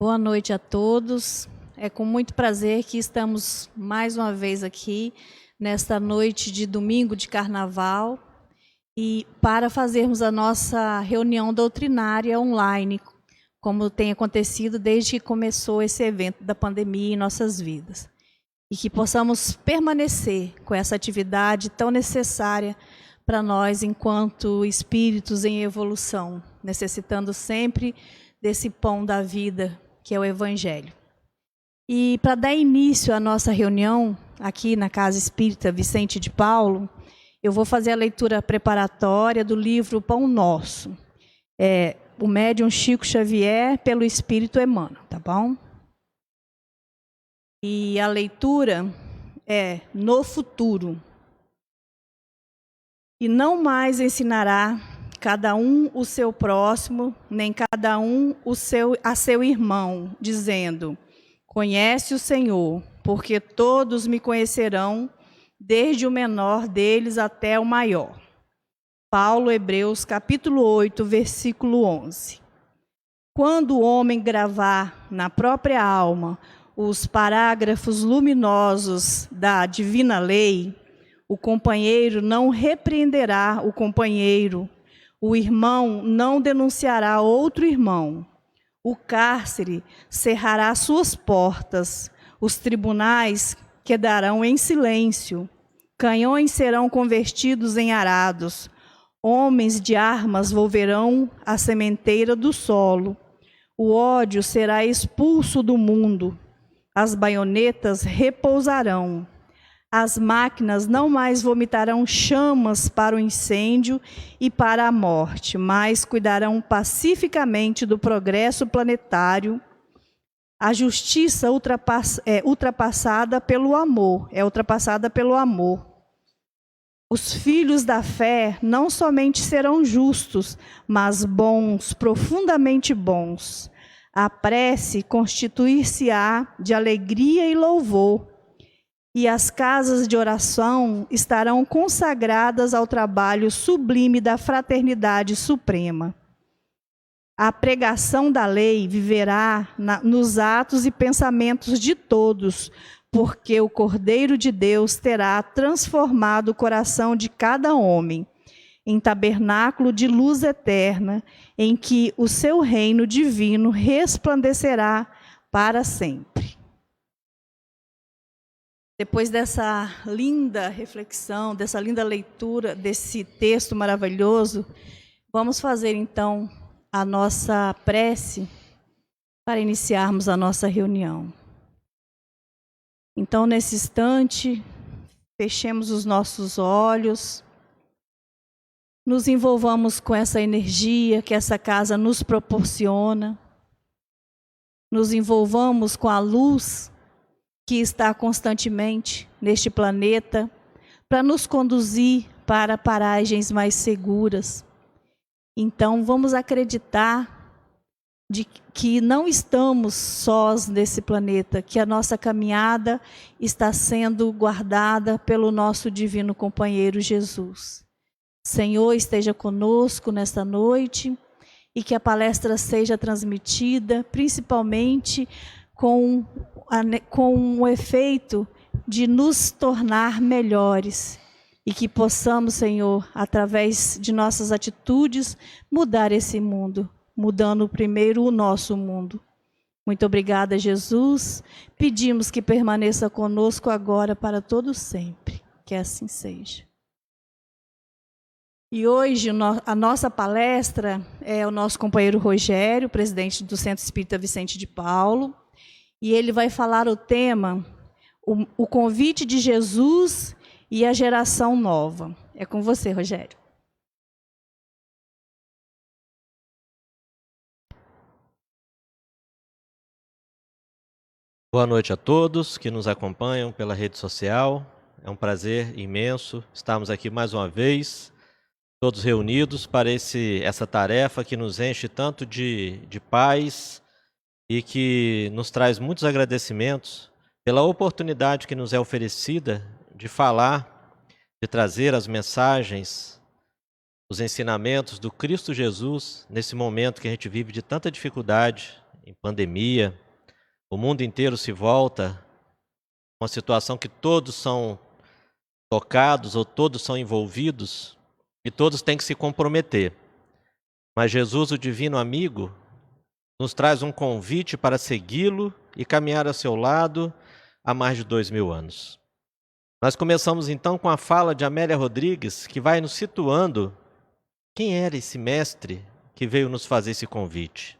Boa noite a todos. É com muito prazer que estamos mais uma vez aqui nesta noite de domingo de carnaval e para fazermos a nossa reunião doutrinária online, como tem acontecido desde que começou esse evento da pandemia em nossas vidas. E que possamos permanecer com essa atividade tão necessária para nós enquanto espíritos em evolução, necessitando sempre desse pão da vida, que é o Evangelho. E para dar início à nossa reunião, aqui na Casa Espírita Vicente de Paulo, eu vou fazer a leitura preparatória do livro Pão Nosso. O médium Chico Xavier, pelo Espírito Emmanuel, tá bom? E a leitura é no futuro. E não mais ensinará cada um o seu próximo, nem cada um a seu irmão, dizendo: conhece o Senhor, porque todos me conhecerão, desde o menor deles até o maior. Paulo, Hebreus, capítulo 8, versículo 11. Quando o homem gravar na própria alma os parágrafos luminosos da divina lei, o companheiro não repreenderá o companheiro, o irmão não denunciará outro irmão, o cárcere cerrará suas portas, os tribunais quedarão em silêncio, canhões serão convertidos em arados, homens de armas volverão à sementeira do solo, o ódio será expulso do mundo, as baionetas repousarão, as máquinas não mais vomitarão chamas para o incêndio e para a morte, mas cuidarão pacificamente do progresso planetário. A justiça ultrapassada pelo amor, ultrapassada pelo amor. Os filhos da fé não somente serão justos, mas bons, profundamente bons. A prece constituir-se-á de alegria e louvor, e as casas de oração estarão consagradas ao trabalho sublime da fraternidade suprema. A pregação da lei viverá nos atos e pensamentos de todos, porque o Cordeiro de Deus terá transformado o coração de cada homem em tabernáculo de luz eterna, em que o seu reino divino resplandecerá para sempre. Depois dessa linda reflexão, dessa linda leitura, desse texto maravilhoso, vamos fazer então a nossa prece para iniciarmos a nossa reunião. Então, nesse instante, fechemos os nossos olhos, nos envolvamos com essa energia que essa casa nos proporciona, nos envolvamos com a luz que está constantemente neste planeta para nos conduzir para paragens mais seguras. Então, vamos acreditar de que não estamos sós nesse planeta, que a nossa caminhada está sendo guardada pelo nosso divino companheiro Jesus. Senhor, esteja conosco nesta noite e que a palestra seja transmitida, principalmente com o efeito de nos tornar melhores e que possamos, Senhor, através de nossas atitudes, mudar esse mundo, mudando primeiro o nosso mundo. Muito obrigada, Jesus. Pedimos que permaneça conosco agora para todo sempre. Que assim seja. E hoje a nossa palestra é o nosso companheiro Rogério, presidente do Centro Espírita Vicente de Paulo, e ele vai falar o tema, o convite de Jesus e a geração nova. É com você, Rogério. Boa noite a todos que nos acompanham pela rede social. É um prazer imenso estarmos aqui mais uma vez, todos reunidos para essa tarefa que nos enche tanto de paz e que nos traz muitos agradecimentos pela oportunidade que nos é oferecida de falar, de trazer as mensagens, os ensinamentos do Cristo Jesus nesse momento que a gente vive de tanta dificuldade em pandemia, o mundo inteiro se volta, uma situação que todos são tocados ou todos são envolvidos e todos têm que se comprometer. Mas Jesus, o divino amigo, nos traz um convite para segui-lo e caminhar ao seu lado há mais de 2000 anos. Nós começamos então com a fala de Amélia Rodrigues, que vai nos situando quem era esse mestre que veio nos fazer esse convite.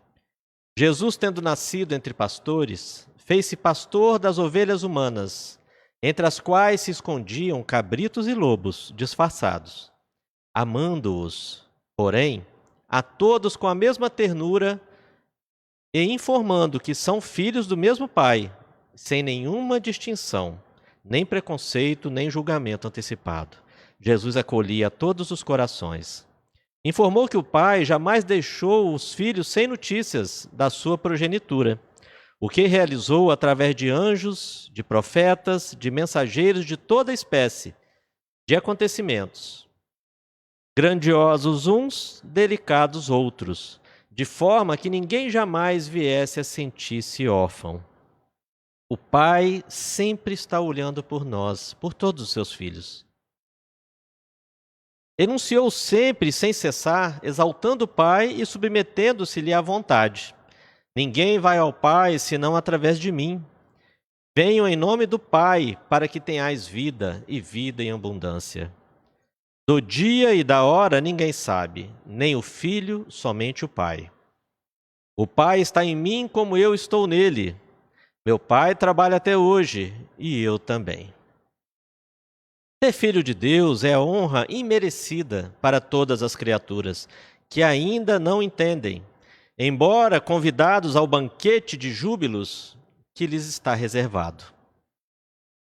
Jesus, tendo nascido entre pastores, fez-se pastor das ovelhas humanas, entre as quais se escondiam cabritos e lobos disfarçados, amando-os, porém, a todos com a mesma ternura e informando que são filhos do mesmo Pai, sem nenhuma distinção, nem preconceito, nem julgamento antecipado. Jesus acolhia todos os corações. Informou que o Pai jamais deixou os filhos sem notícias da sua progenitura, o que realizou através de anjos, de profetas, de mensageiros de toda espécie, de acontecimentos, grandiosos uns, delicados outros, de forma que ninguém jamais viesse a sentir-se órfão. O Pai sempre está olhando por nós, por todos os seus filhos. Enunciou sempre, sem cessar, exaltando o Pai e submetendo-se-lhe à vontade. Ninguém vai ao Pai senão através de mim. Venham em nome do Pai, para que tenhais vida e vida em abundância. Do dia e da hora ninguém sabe, nem o Filho, somente o Pai. O Pai está em mim como eu estou nele. Meu Pai trabalha até hoje, e eu também. Ser filho de Deus é a honra imerecida para todas as criaturas, que ainda não entendem, embora convidados ao banquete de júbilos que lhes está reservado.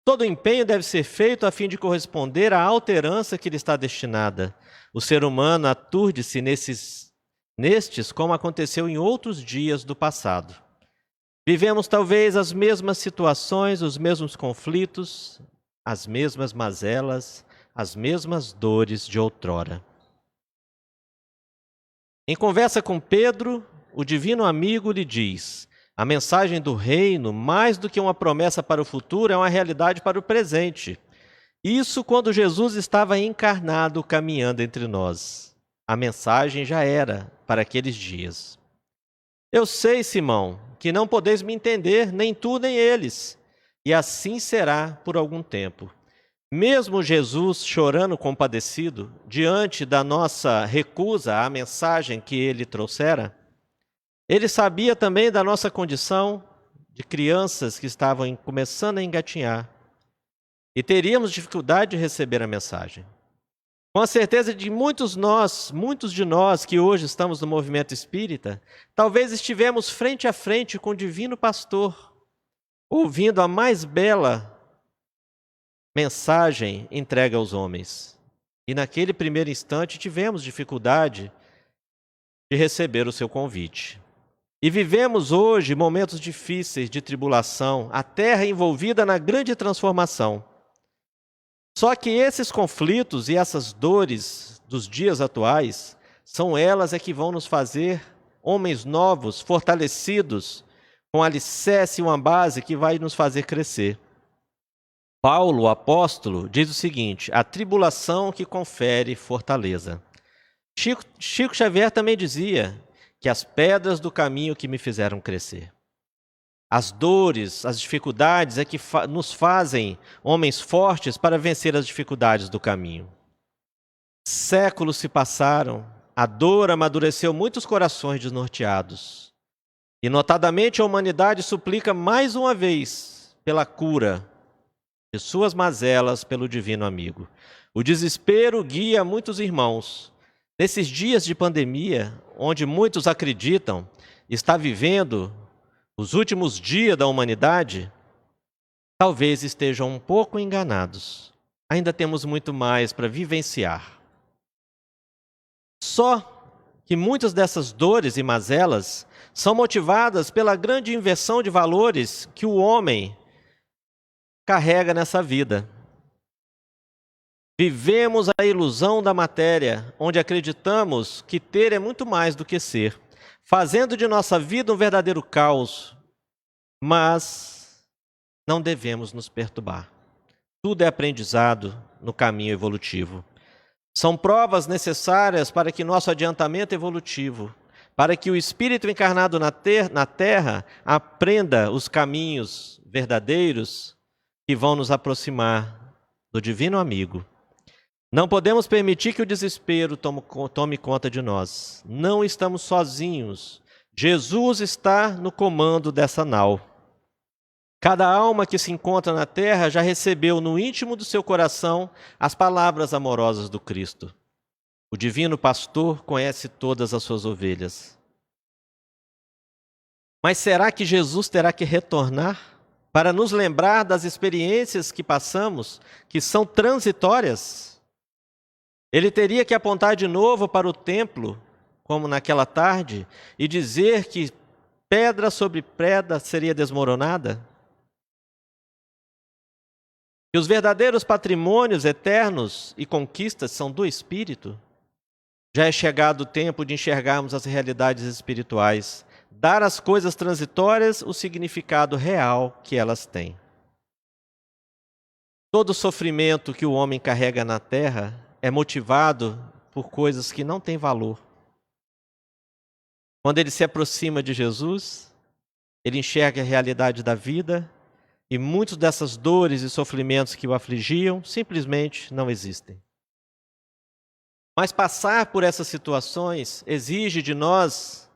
Todo empenho deve ser feito a fim de corresponder à alterança que lhe está destinada. O ser humano aturde-se nestes como aconteceu em outros dias do passado. Vivemos talvez as mesmas situações, os mesmos conflitos, as mesmas mazelas, as mesmas dores de outrora. Em conversa com Pedro, o divino amigo lhe diz: a mensagem do reino, mais do que uma promessa para o futuro, é uma realidade para o presente. Isso quando Jesus estava encarnado, caminhando entre nós. A mensagem já era para aqueles dias. Eu sei, Simão, que não podeis me entender, nem tu nem eles, e assim será por algum tempo. Mesmo Jesus chorando compadecido, diante da nossa recusa à mensagem que ele trouxera, ele sabia também da nossa condição de crianças que estavam começando a engatinhar, e teríamos dificuldade de receber a mensagem. Com a certeza de muitos de nós que hoje estamos no movimento espírita, talvez estivemos frente a frente com o divino pastor, ouvindo a mais bela mensagem entregue aos homens. E naquele primeiro instante tivemos dificuldade de receber o seu convite. E vivemos hoje momentos difíceis de tribulação, a terra envolvida na grande transformação. Só que esses conflitos e essas dores dos dias atuais, são elas que vão nos fazer homens novos, fortalecidos, com alicerce e uma base que vai nos fazer crescer. Paulo, o apóstolo, diz o seguinte: a tribulação que confere fortaleza. Chico Xavier também dizia que as pedras do caminho que me fizeram crescer. As dores, as dificuldades é que nos fazem homens fortes para vencer as dificuldades do caminho. Séculos se passaram, a dor amadureceu muitos corações desnorteados. E notadamente a humanidade suplica mais uma vez pela cura de suas mazelas pelo divino amigo. O desespero guia muitos irmãos. Nesses dias de pandemia, onde muitos acreditam estar vivendo os últimos dias da humanidade, talvez estejam um pouco enganados. Ainda temos muito mais para vivenciar. Só que muitas dessas dores e mazelas são motivadas pela grande inversão de valores que o homem carrega nessa vida. Vivemos a ilusão da matéria, onde acreditamos que ter é muito mais do que ser. fazendo de nossa vida um verdadeiro caos, mas não devemos nos perturbar. Tudo é aprendizado no caminho evolutivo. São provas necessárias para que nosso adiantamento evolutivo, para que o espírito encarnado na Terra aprenda os caminhos verdadeiros que vão nos aproximar do divino amigo. Não podemos permitir que o desespero tome conta de nós. Não estamos sozinhos. Jesus está no comando dessa nau. Cada alma que se encontra na terra já recebeu no íntimo do seu coração as palavras amorosas do Cristo. O divino pastor conhece todas as suas ovelhas. Mas será que Jesus terá que retornar para nos lembrar das experiências que passamos, que são transitórias? Ele teria que apontar de novo para o templo, como naquela tarde, e dizer que pedra sobre pedra seria desmoronada? Que os verdadeiros patrimônios eternos e conquistas são do Espírito? Já é chegado o tempo de enxergarmos as realidades espirituais, dar às coisas transitórias o significado real que elas têm. Todo sofrimento que o homem carrega na terra é motivado por coisas que não têm valor. Quando ele se aproxima de Jesus, ele enxerga a realidade da vida e muitas dessas dores e sofrimentos que o afligiam simplesmente não existem. Mas passar por essas situações exige de nós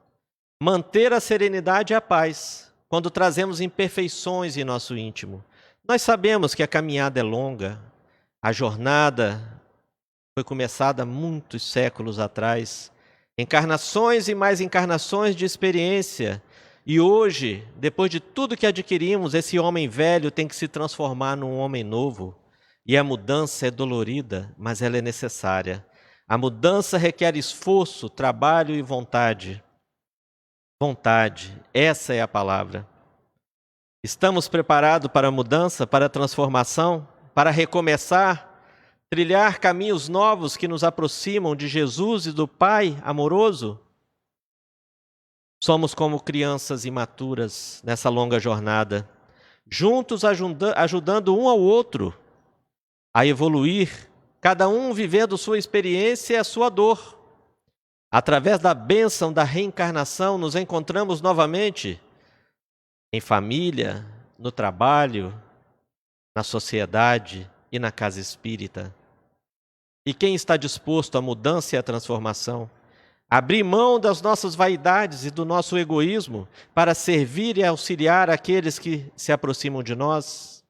manter a serenidade e a paz quando trazemos imperfeições em nosso íntimo. Nós sabemos que a caminhada é longa, a jornada foi começada há muitos séculos atrás, encarnações e mais encarnações de experiência. E hoje, depois de tudo que adquirimos, esse homem velho tem que se transformar num homem novo. E a mudança é dolorida, mas ela é necessária. A mudança requer esforço, trabalho e vontade. Vontade, essa é a palavra. Estamos preparados para a mudança, para a transformação, para recomeçar, trilhar caminhos novos que nos aproximam de Jesus e do Pai amoroso? Somos como crianças imaturas nessa longa jornada, juntos ajudando um ao outro a evoluir, cada um vivendo sua experiência e a sua dor. Através da bênção da reencarnação, nos encontramos novamente em família, no trabalho, na sociedade e na casa espírita. E quem está disposto à mudança e à transformação? Abrir mão das nossas vaidades e do nosso egoísmo para servir e auxiliar aqueles que se aproximam de nós?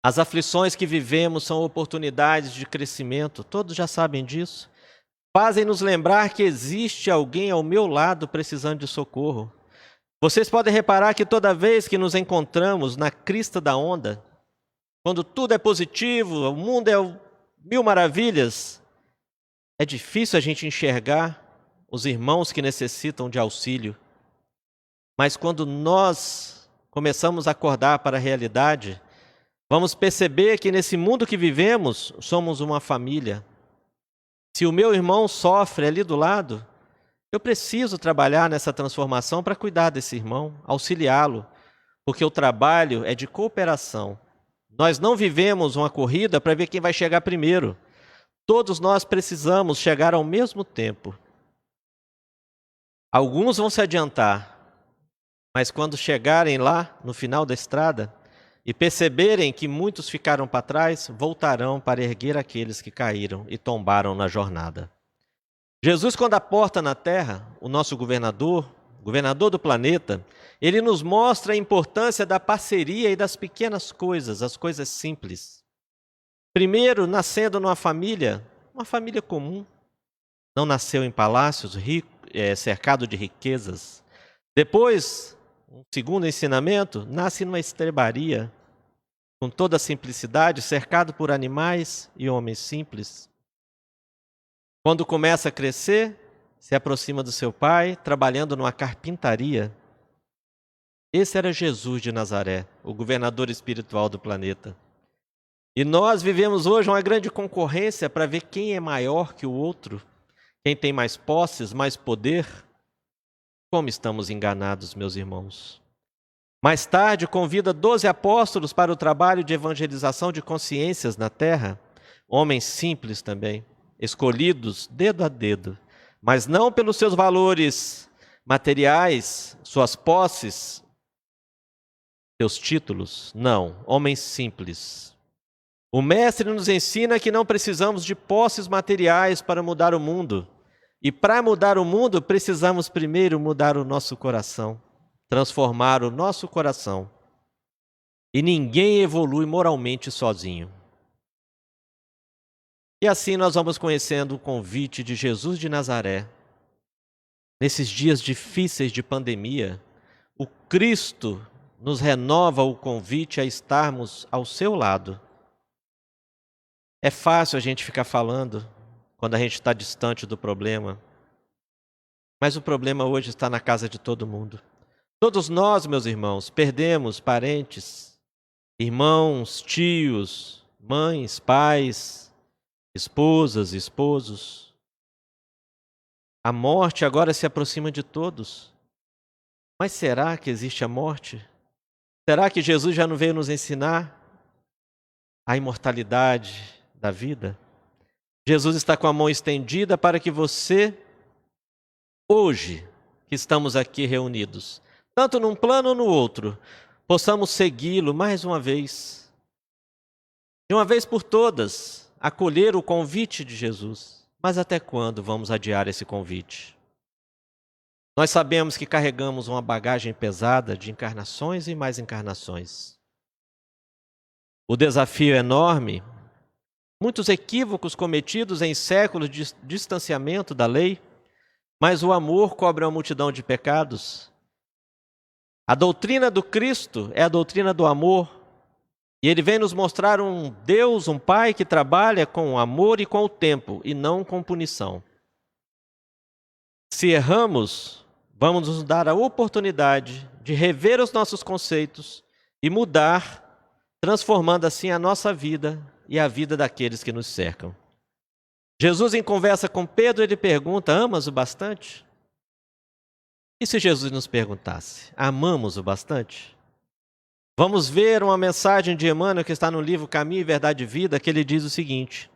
As aflições que vivemos são oportunidades de crescimento, todos já sabem disso. Fazem-nos lembrar que existe alguém ao meu lado precisando de socorro. Vocês podem reparar que toda vez que nos encontramos na crista da onda, quando tudo é positivo, o mundo é mil maravilhas, é difícil a gente enxergar os irmãos que necessitam de auxílio. Mas quando nós começamos a acordar para a realidade, vamos perceber que nesse mundo que vivemos, somos uma família. Se o meu irmão sofre ali do lado, eu preciso trabalhar nessa transformação para cuidar desse irmão, auxiliá-lo, porque o trabalho é de cooperação. Nós não vivemos uma corrida para ver quem vai chegar primeiro. Todos nós precisamos chegar ao mesmo tempo. Alguns vão se adiantar, mas quando chegarem lá, no final da estrada, e perceberem que muitos ficaram para trás, voltarão para erguer aqueles que caíram e tombaram na jornada. Jesus, quando aporta na terra, o nosso governador do planeta, ele nos mostra a importância da parceria e das pequenas coisas, as coisas simples. Primeiro, nascendo numa família, uma família comum. Não nasceu em palácios, cercado de riquezas. Depois, um segundo ensinamento, nasce numa estrebaria, com toda a simplicidade, cercado por animais e homens simples. Quando começa a crescer, se aproxima do seu pai, trabalhando numa carpintaria. Esse era Jesus de Nazaré, o governador espiritual do planeta. E nós vivemos hoje uma grande concorrência para ver quem é maior que o outro, Quem tem mais posses, mais poder? Como estamos enganados, meus irmãos. Mais tarde, convida 12 apóstolos para o trabalho de evangelização de consciências na terra, homens simples também, escolhidos dedo a dedo, mas não pelos seus valores materiais, suas posses, seus títulos, não, homens simples. O Mestre nos ensina que não precisamos de posses materiais para mudar o mundo. E para mudar o mundo, precisamos primeiro mudar o nosso coração, transformar o nosso coração. E ninguém evolui moralmente sozinho. E assim nós vamos conhecendo o convite de Jesus de Nazaré. Nesses dias difíceis de pandemia, o Cristo nos renova o convite a estarmos ao seu lado. É fácil a gente ficar falando quando a gente está distante do problema. Mas o problema hoje está na casa de todo mundo. Todos nós, meus irmãos, perdemos parentes, irmãos, tios, mães, pais, esposas, esposos. A morte agora se aproxima de todos. Mas será que existe a morte? Será que Jesus já não veio nos ensinar a imortalidade da vida? Jesus está com a mão estendida para que você, hoje, que estamos aqui reunidos, tanto num plano ou no outro, possamos segui-lo mais uma vez. De uma vez por todas, acolher o convite de Jesus. Mas até quando vamos adiar esse convite? Nós sabemos que carregamos uma bagagem pesada de encarnações e mais encarnações. O desafio é enorme. Muitos equívocos cometidos em séculos de distanciamento da lei, mas o amor cobre uma multidão de pecados. A doutrina do Cristo é a doutrina do amor, e Ele vem nos mostrar um Deus, um Pai que trabalha com amor e com o tempo, e não com punição. Se erramos, vamos nos dar a oportunidade de rever os nossos conceitos e mudar, transformando assim a nossa vida e a vida daqueles que nos cercam. Jesus, em conversa com Pedro, ele pergunta: amas o bastante? E se Jesus nos perguntasse: amamos o bastante? Vamos ver uma mensagem de Emmanuel que está no livro Caminho, Verdade e Vida, que ele diz o seguinte: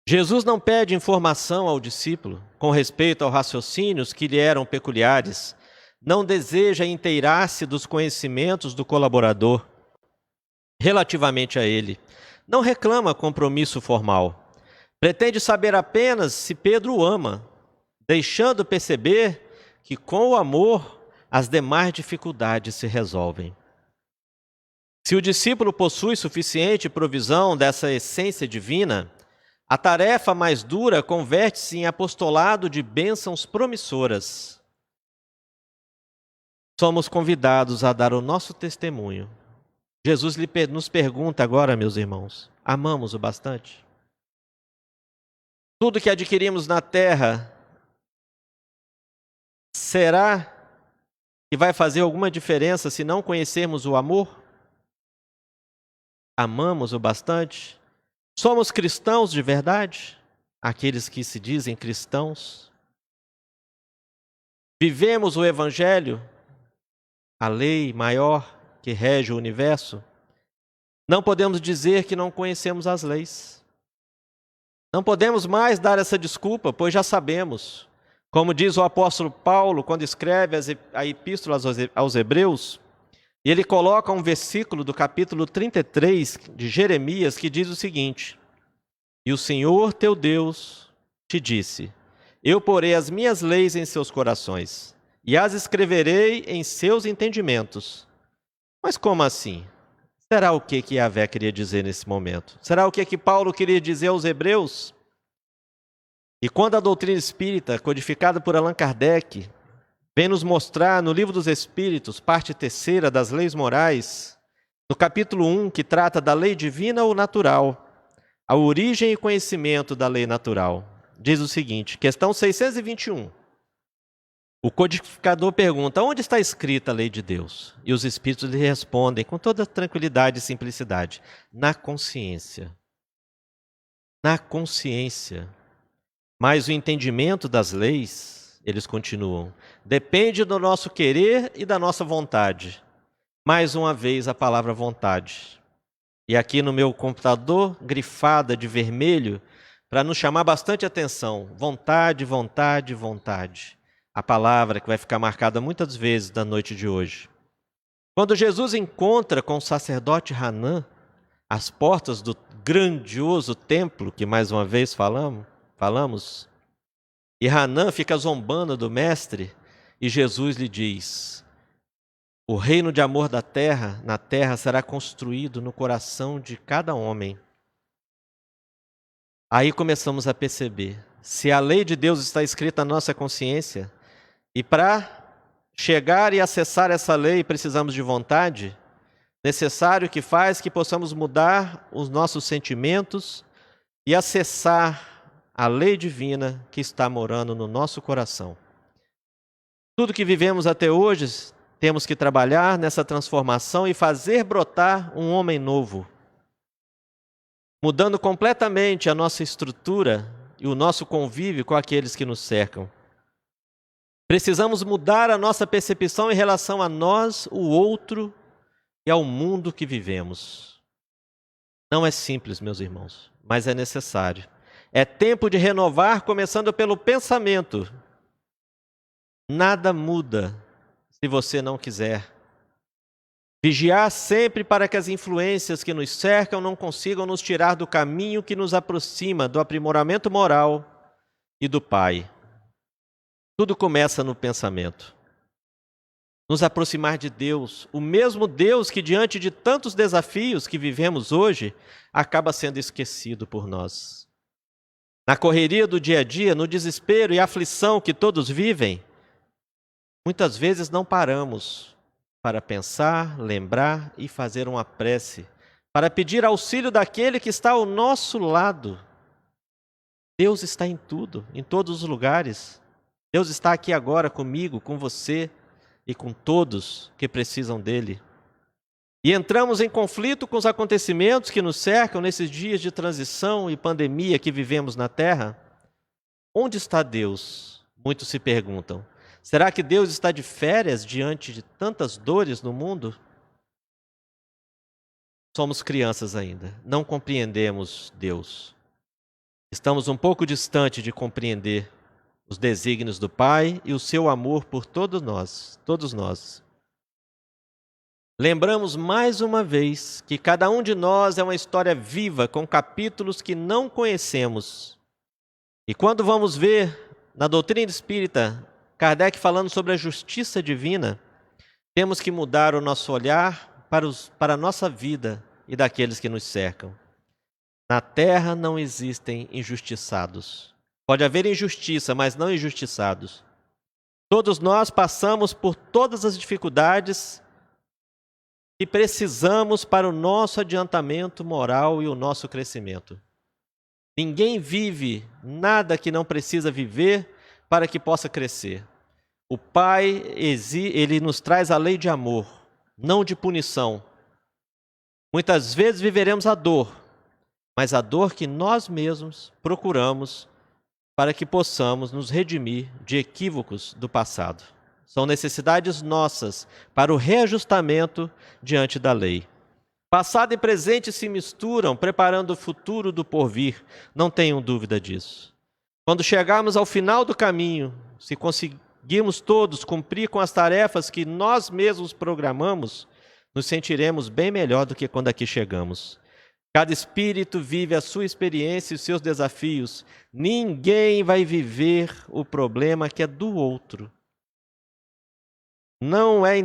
Jesus não pede informação ao discípulo com respeito aos raciocínios que lhe eram peculiares, não deseja inteirar-se dos conhecimentos do colaborador relativamente a ele, não reclama compromisso formal, pretende saber apenas se Pedro o ama, deixando perceber que com o amor as demais dificuldades se resolvem. Se o discípulo possui suficiente provisão dessa essência divina, a tarefa mais dura converte-se em apostolado de bênçãos promissoras. Somos convidados a dar o nosso testemunho. Jesus nos pergunta agora, meus irmãos: amamos o bastante? Tudo que adquirimos na terra, será que vai fazer alguma diferença se não conhecermos o amor? Amamos o bastante? Somos cristãos de verdade? Aqueles que se dizem cristãos? Vivemos o Evangelho, a lei maior que rege o universo? Não podemos dizer que não conhecemos as leis. Não podemos mais dar essa desculpa, pois já sabemos. Como diz o apóstolo Paulo quando escreve a epístola aos Hebreus, e ele coloca um versículo do capítulo 33 de Jeremias que diz o seguinte: e o Senhor teu Deus te disse: eu porei as minhas leis em seus corações e as escreverei em seus entendimentos. Mas como assim? Será o que Yahvé queria dizer nesse momento? Será o que Paulo queria dizer aos hebreus? E quando a doutrina espírita, codificada por Allan Kardec, vem nos mostrar no Livro dos Espíritos, parte 3ª das leis morais, no capítulo 1, que trata da lei divina ou natural, a origem e conhecimento da lei natural, diz o seguinte, questão 621. O codificador pergunta: onde está escrita a lei de Deus? E os espíritos lhe respondem com toda tranquilidade e simplicidade: na consciência. Na consciência. Mas o entendimento das leis, eles continuam, depende do nosso querer e da nossa vontade. Mais uma vez a palavra vontade. E aqui no meu computador, grifada de vermelho, para nos chamar bastante atenção. Vontade, vontade, vontade. A palavra que vai ficar marcada muitas vezes na noite de hoje. Quando Jesus encontra com o sacerdote Hanã, às portas do grandioso templo, que mais uma vez falamos, e Hanã fica zombando do mestre, e Jesus lhe diz: o reino de amor na terra será construído no coração de cada homem. Aí começamos a perceber, se a lei de Deus está escrita na nossa consciência, e para chegar e acessar essa lei precisamos de vontade, necessário que faz que possamos mudar os nossos sentimentos e acessar a lei divina que está morando no nosso coração. Tudo que vivemos até hoje, temos que trabalhar nessa transformação e fazer brotar um homem novo, mudando completamente a nossa estrutura e o nosso convívio com aqueles que nos cercam. Precisamos mudar a nossa percepção em relação a nós, o outro e ao mundo que vivemos. Não é simples, meus irmãos, mas é necessário. É tempo de renovar, começando pelo pensamento. Nada muda se você não quiser. Vigiar sempre para que as influências que nos cercam não consigam nos tirar do caminho que nos aproxima do aprimoramento moral e do Pai. Tudo começa no pensamento. Nos aproximar de Deus, o mesmo Deus que diante de tantos desafios que vivemos hoje, acaba sendo esquecido por nós. Na correria do dia a dia, no desespero e aflição que todos vivem, muitas vezes não paramos para pensar, lembrar e fazer uma prece, para pedir auxílio daquele que está ao nosso lado. Deus está em tudo, em todos os lugares. Deus está aqui agora comigo, com você e com todos que precisam dele. E entramos em conflito com os acontecimentos que nos cercam nesses dias de transição e pandemia que vivemos na Terra. Onde está Deus? Muitos se perguntam. Será que Deus está de férias diante de tantas dores no mundo? Somos crianças ainda, não compreendemos Deus. Estamos um pouco distante de compreender os desígnios do Pai e o seu amor por todos nós. Lembramos mais uma vez que cada um de nós é uma história viva com capítulos que não conhecemos. E quando vamos ver na doutrina espírita Kardec falando sobre a justiça divina, temos que mudar o nosso olhar para a nossa vida e daqueles que nos cercam. Na terra não existem injustiçados. Pode haver injustiça, mas não injustiçados. Todos nós passamos por todas as dificuldades que precisamos para o nosso adiantamento moral e o nosso crescimento. Ninguém vive nada que não precisa viver para que possa crescer. O Pai, ele nos traz a lei de amor, não de punição. Muitas vezes viveremos a dor, mas a dor que nós mesmos procuramos para que possamos nos redimir de equívocos do passado. São necessidades nossas para o reajustamento diante da lei. Passado e presente se misturam, preparando o futuro do porvir, não tenham dúvida disso. Quando chegarmos ao final do caminho, se conseguirmos todos cumprir com as tarefas que nós mesmos programamos, nos sentiremos bem melhor do que quando aqui chegamos. Cada espírito vive a sua experiência e os seus desafios. Ninguém vai viver o problema que é do outro. Não é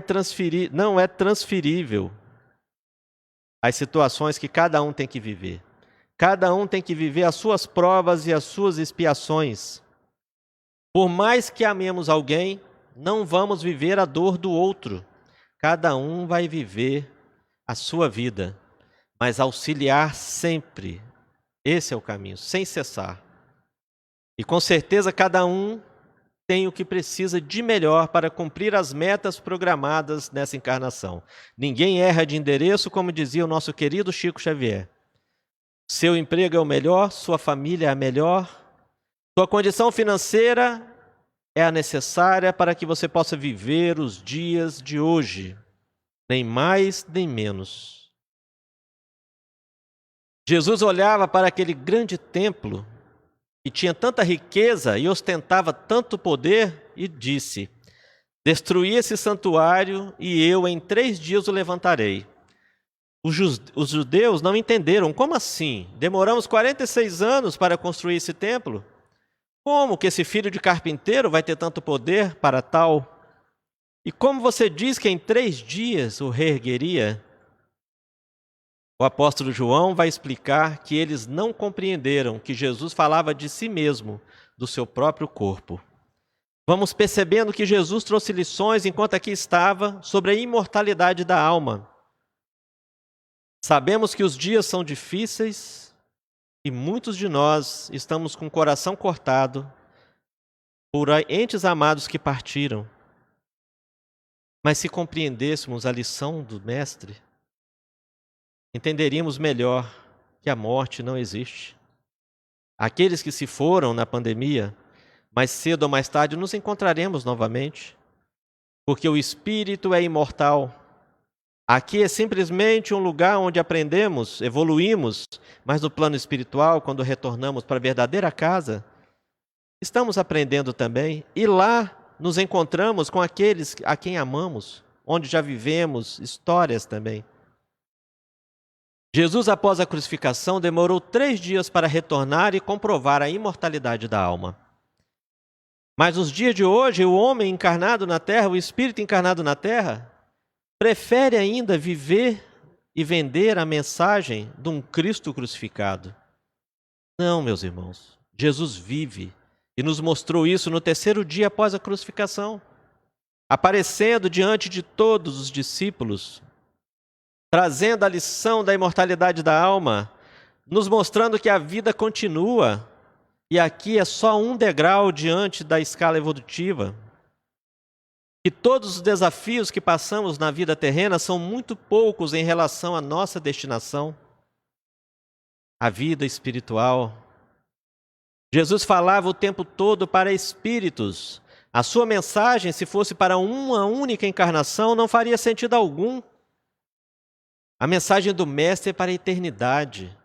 transferível as situações que cada um tem que viver. Cada um tem que viver as suas provas e as suas expiações. Por mais que amemos alguém, não vamos viver a dor do outro. Cada um vai viver a sua vida. Mas auxiliar sempre, esse é o caminho, sem cessar. E com certeza cada um tem o que precisa de melhor para cumprir as metas programadas nessa encarnação. Ninguém erra de endereço, como dizia o nosso querido Chico Xavier. Seu emprego é o melhor, sua família é a melhor, Sua condição financeira é a necessária para que você possa viver os dias de hoje, nem mais nem menos. Jesus olhava para aquele grande templo que tinha tanta riqueza e ostentava tanto poder e disse: destruí esse santuário e eu em 3 dias o levantarei. Os judeus não entenderam. Como assim? Demoramos 46 anos para construir esse templo? Como que esse filho de carpinteiro vai ter tanto poder para tal? E como você diz que em 3 dias o reergueria? O apóstolo João vai explicar que eles não compreenderam que Jesus falava de si mesmo, do seu próprio corpo. Vamos percebendo que Jesus trouxe lições enquanto aqui estava sobre a imortalidade da alma. Sabemos que os dias são difíceis e muitos de nós estamos com o coração cortado por entes amados que partiram. Mas se compreendêssemos a lição do Mestre, entenderíamos melhor que a morte não existe. Aqueles que se foram na pandemia, mais cedo ou mais tarde nos encontraremos novamente, porque o Espírito é imortal. Aqui é simplesmente um lugar onde aprendemos, evoluímos, mas no plano espiritual, quando retornamos para a verdadeira casa, estamos aprendendo também, e lá nos encontramos com aqueles a quem amamos, onde já vivemos histórias também. Jesus, após a crucificação, demorou 3 dias para retornar e comprovar a imortalidade da alma. Mas nos dias de hoje, o homem encarnado na terra, o Espírito encarnado na terra, prefere ainda viver e vender a mensagem de um Cristo crucificado. Não, meus irmãos, Jesus vive e nos mostrou isso no 3º dia após a crucificação, aparecendo diante de todos os discípulos, trazendo a lição da imortalidade da alma, nos mostrando que a vida continua e aqui é só um degrau diante da escala evolutiva. Que todos os desafios que passamos na vida terrena são muito poucos em relação à nossa destinação, a vida espiritual. Jesus falava o tempo todo para espíritos. A sua mensagem, se fosse para uma única encarnação, não faria sentido algum. A mensagem do Mestre é para a eternidade.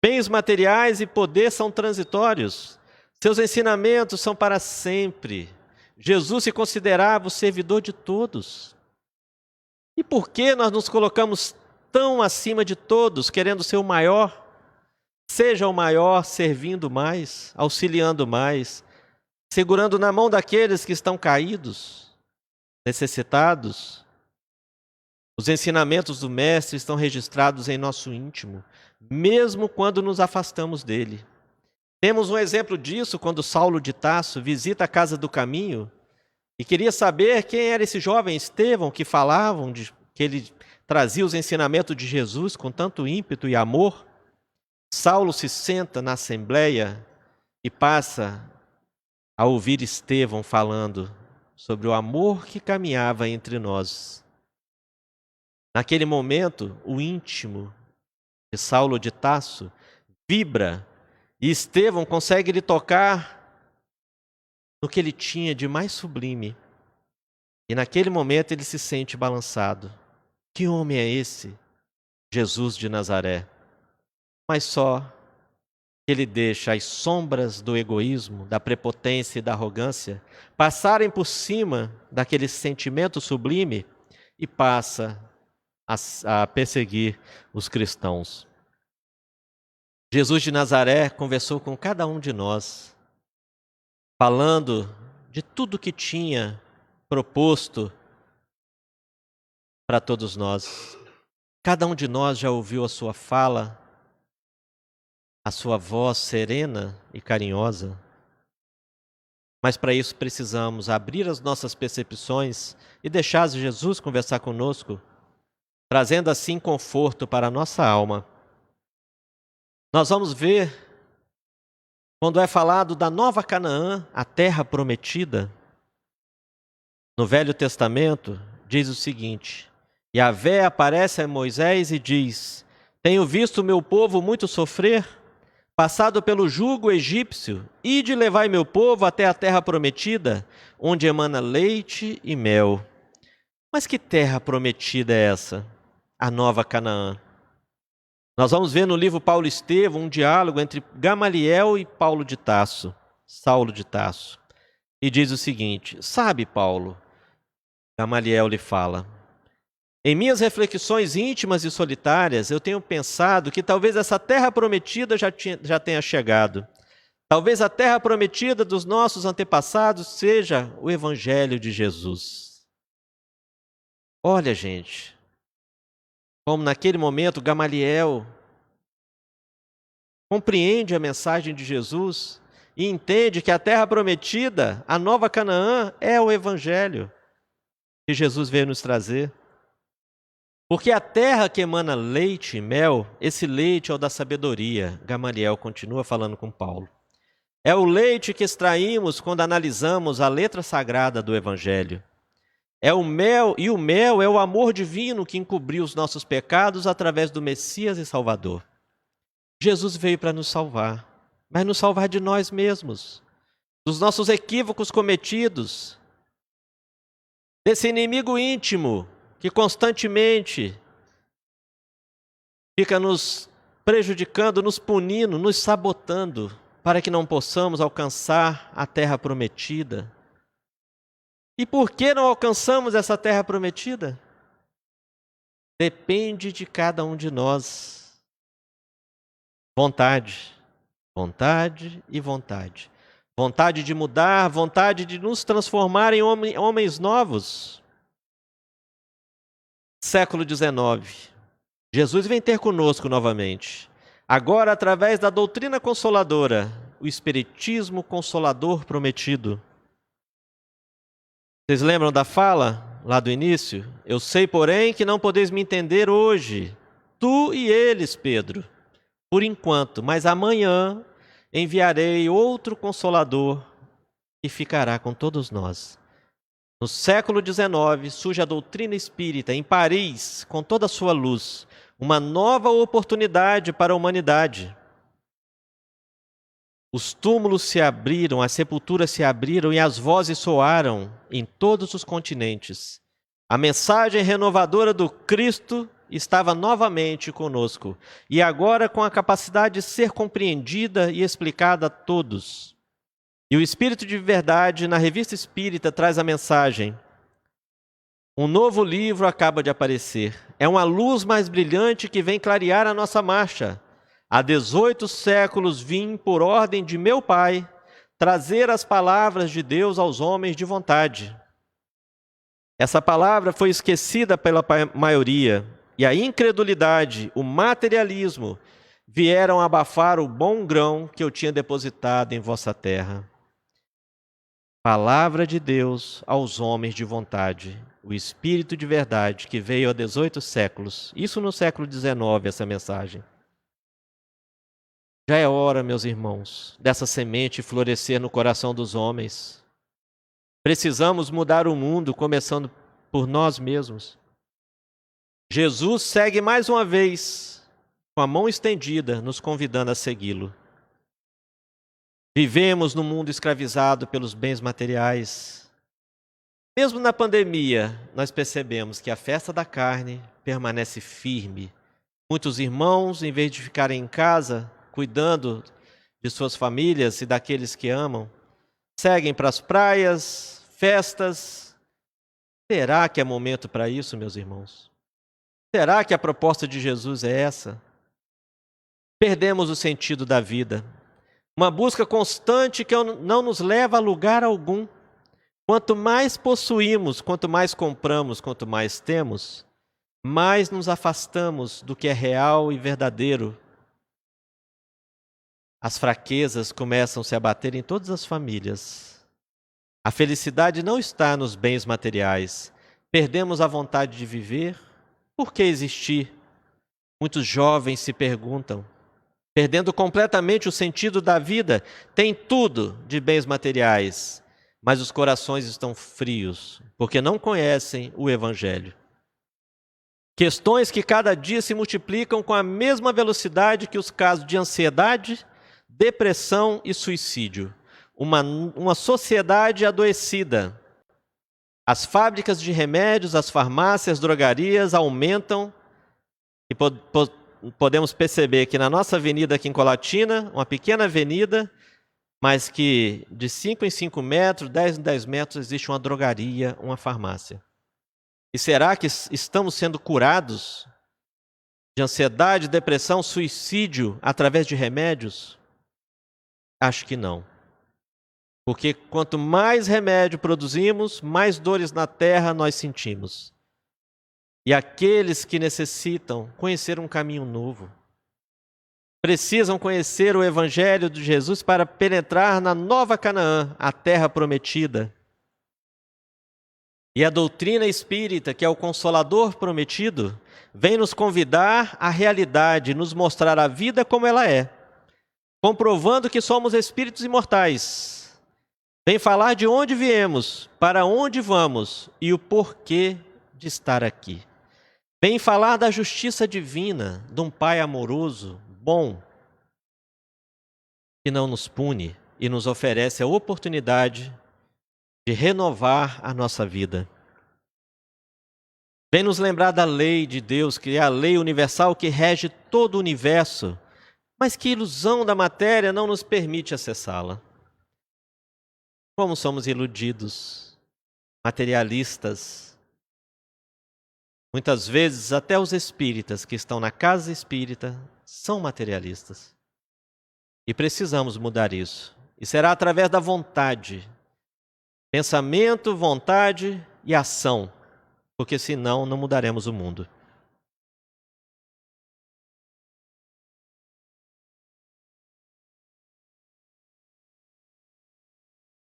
Bens materiais e poder são transitórios. Seus ensinamentos são para sempre. Jesus se considerava o servidor de todos. E por que nós nos colocamos tão acima de todos, querendo ser o maior? Seja o maior servindo mais, auxiliando mais, segurando na mão daqueles que estão caídos, necessitados. Os ensinamentos do Mestre estão registrados em nosso íntimo, mesmo quando nos afastamos dele. Temos um exemplo disso quando Saulo de Tarso visita a casa do caminho e queria saber quem era esse jovem Estevão que falavam que ele trazia os ensinamentos de Jesus com tanto ímpeto e amor. Saulo se senta na assembleia e passa a ouvir Estevão falando sobre o amor que caminhava entre nós. Naquele momento, o íntimo de Saulo de Tarso vibra e Estevão consegue lhe tocar no que ele tinha de mais sublime. E naquele momento ele se sente balançado. Que homem é esse? Jesus de Nazaré. Mas só que ele deixa as sombras do egoísmo, da prepotência e da arrogância passarem por cima daquele sentimento sublime e passa a perseguir os cristãos. Jesus de Nazaré conversou com cada um de nós, falando de tudo que tinha proposto para todos nós. Cada um de nós já ouviu a sua fala, a sua voz serena e carinhosa. Mas para isso precisamos abrir as nossas percepções e deixar Jesus conversar conosco, trazendo assim conforto para a nossa alma. Nós vamos ver, quando é falado da nova Canaã, a terra prometida, no Velho Testamento, diz o seguinte: Yahvé aparece a Moisés e diz: tenho visto o meu povo muito sofrer, passado pelo jugo egípcio, ide levai meu povo até a terra prometida, onde emana leite e mel. Mas que terra prometida é essa? A nova Canaã. Nós vamos ver no livro Paulo e Estevão um diálogo entre Gamaliel e Saulo de Tarso. E diz o seguinte: sabe, Paulo, Gamaliel lhe fala, em minhas reflexões íntimas e solitárias, eu tenho pensado que talvez essa terra prometida já tenha chegado. Talvez a terra prometida dos nossos antepassados seja o Evangelho de Jesus. Olha, gente, como naquele momento Gamaliel compreende a mensagem de Jesus e entende que a terra prometida, a nova Canaã, é o Evangelho que Jesus veio nos trazer. Porque a terra que emana leite e mel, esse leite é o da sabedoria. Gamaliel continua falando com Paulo. É o leite que extraímos quando analisamos a letra sagrada do Evangelho. É o mel, e o mel é o amor divino que encobriu os nossos pecados através do Messias e Salvador. Jesus veio para nos salvar, mas nos salvar de nós mesmos, dos nossos equívocos cometidos, desse inimigo íntimo que constantemente fica nos prejudicando, nos punindo, nos sabotando, para que não possamos alcançar a terra prometida. E por que não alcançamos essa terra prometida? Depende de cada um de nós. Vontade, vontade e vontade. Vontade de mudar, vontade de nos transformar em homens novos. Século XIX. Jesus vem ter conosco novamente. Agora, através da doutrina consoladora, o Espiritismo Consolador prometido. Vocês lembram da fala lá do início? Eu sei, porém, que não podeis me entender hoje, tu e eles, Pedro, por enquanto, mas amanhã enviarei outro Consolador que ficará com todos nós. No século XIX, surge a doutrina espírita em Paris, com toda a sua luz, uma nova oportunidade para a humanidade. Os túmulos se abriram, as sepulturas se abriram e as vozes soaram em todos os continentes. A mensagem renovadora do Cristo estava novamente conosco e agora com a capacidade de ser compreendida e explicada a todos. E o Espírito de Verdade, na Revista Espírita, traz a mensagem. Um novo livro acaba de aparecer. É uma luz mais brilhante que vem clarear a nossa marcha. Há 18 séculos vim, por ordem de meu Pai, trazer as palavras de Deus aos homens de vontade. Essa palavra foi esquecida pela maioria, e a incredulidade, o materialismo, vieram abafar o bom grão que eu tinha depositado em vossa terra. Palavra de Deus aos homens de vontade, o Espírito de Verdade que veio há 18 séculos, isso no século XIX, essa mensagem. Já é hora, meus irmãos, dessa semente florescer no coração dos homens. Precisamos mudar o mundo, começando por nós mesmos. Jesus segue mais uma vez, com a mão estendida, nos convidando a segui-lo. Vivemos num mundo escravizado pelos bens materiais. Mesmo na pandemia, nós percebemos que a festa da carne permanece firme. Muitos irmãos, em vez de ficarem em casa, cuidando de suas famílias e daqueles que amam, seguem para as praias, festas. Será que é momento para isso, meus irmãos? Será que a proposta de Jesus é essa? Perdemos o sentido da vida. Uma busca constante que não nos leva a lugar algum. Quanto mais possuímos, quanto mais compramos, quanto mais temos, mais nos afastamos do que é real e verdadeiro. As fraquezas começam a se abater em todas as famílias. A felicidade não está nos bens materiais. Perdemos a vontade de viver. Por que existir? Muitos jovens se perguntam, perdendo completamente o sentido da vida, tem tudo de bens materiais, mas os corações estão frios, porque não conhecem o Evangelho. Questões que cada dia se multiplicam com a mesma velocidade que os casos de ansiedade, depressão e suicídio. Uma sociedade adoecida. As fábricas de remédios, as farmácias, drogarias aumentam. E podemos perceber que na nossa avenida aqui em Colatina, uma pequena avenida, mas que de 5 em 5 metros, 10 em 10 metros, existe uma drogaria, uma farmácia. E será que estamos sendo curados de ansiedade, depressão, suicídio através de remédios? Acho que não. Porque quanto mais remédio produzimos, mais dores na terra nós sentimos. E aqueles que necessitam conhecer um caminho novo, precisam conhecer o Evangelho de Jesus para penetrar na nova Canaã, a terra prometida. E a doutrina espírita, que é o Consolador prometido, vem nos convidar à realidade, nos mostrar a vida como ela é, comprovando que somos espíritos imortais. Vem falar de onde viemos, para onde vamos e o porquê de estar aqui. Vem falar da justiça divina, de um Pai amoroso, bom, que não nos pune e nos oferece a oportunidade de renovar a nossa vida. Vem nos lembrar da lei de Deus, que é a lei universal que rege todo o universo, mas que a ilusão da matéria não nos permite acessá-la. Como somos iludidos, materialistas. Muitas vezes até os espíritas que estão na casa espírita são materialistas. E precisamos mudar isso. E será através da vontade. Pensamento, vontade e ação. Porque senão não mudaremos o mundo.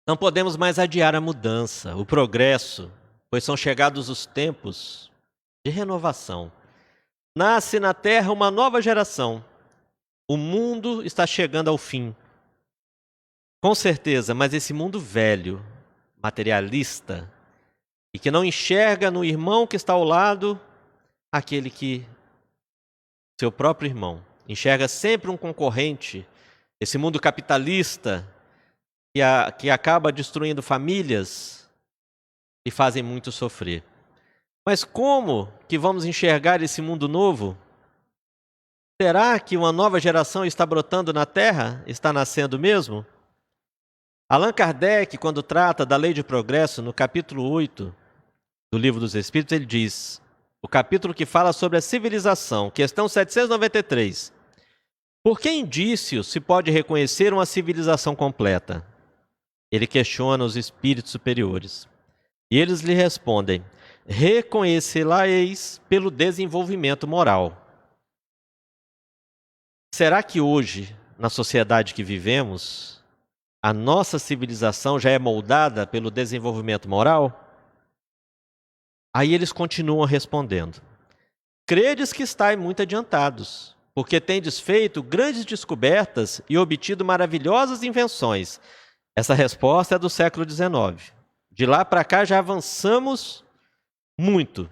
Não podemos mais adiar a mudança, o progresso, pois são chegados os tempos de renovação. Nasce na Terra uma nova geração. O mundo está chegando ao fim. Com certeza, mas esse mundo velho, materialista, e que não enxerga no irmão que está ao lado aquele que, seu próprio irmão, enxerga sempre um concorrente, esse mundo capitalista que acaba destruindo famílias e fazem muito sofrer. Mas como que vamos enxergar esse mundo novo? Será que uma nova geração está brotando na Terra? Está nascendo mesmo? Allan Kardec, quando trata da lei de progresso, no capítulo 8 do Livro dos Espíritos, ele diz, o capítulo que fala sobre a civilização, questão 793. Por que indício se pode reconhecer uma civilização completa? Ele questiona os espíritos superiores. E eles lhe respondem, reconhecê-la-eis pelo desenvolvimento moral. Será que hoje, na sociedade que vivemos, a nossa civilização já é moldada pelo desenvolvimento moral? Aí eles continuam respondendo. Credes que estáis muito adiantados, porque tendes feito grandes descobertas e obtido maravilhosas invenções. Essa resposta é do século XIX. De lá para cá já avançamos muito,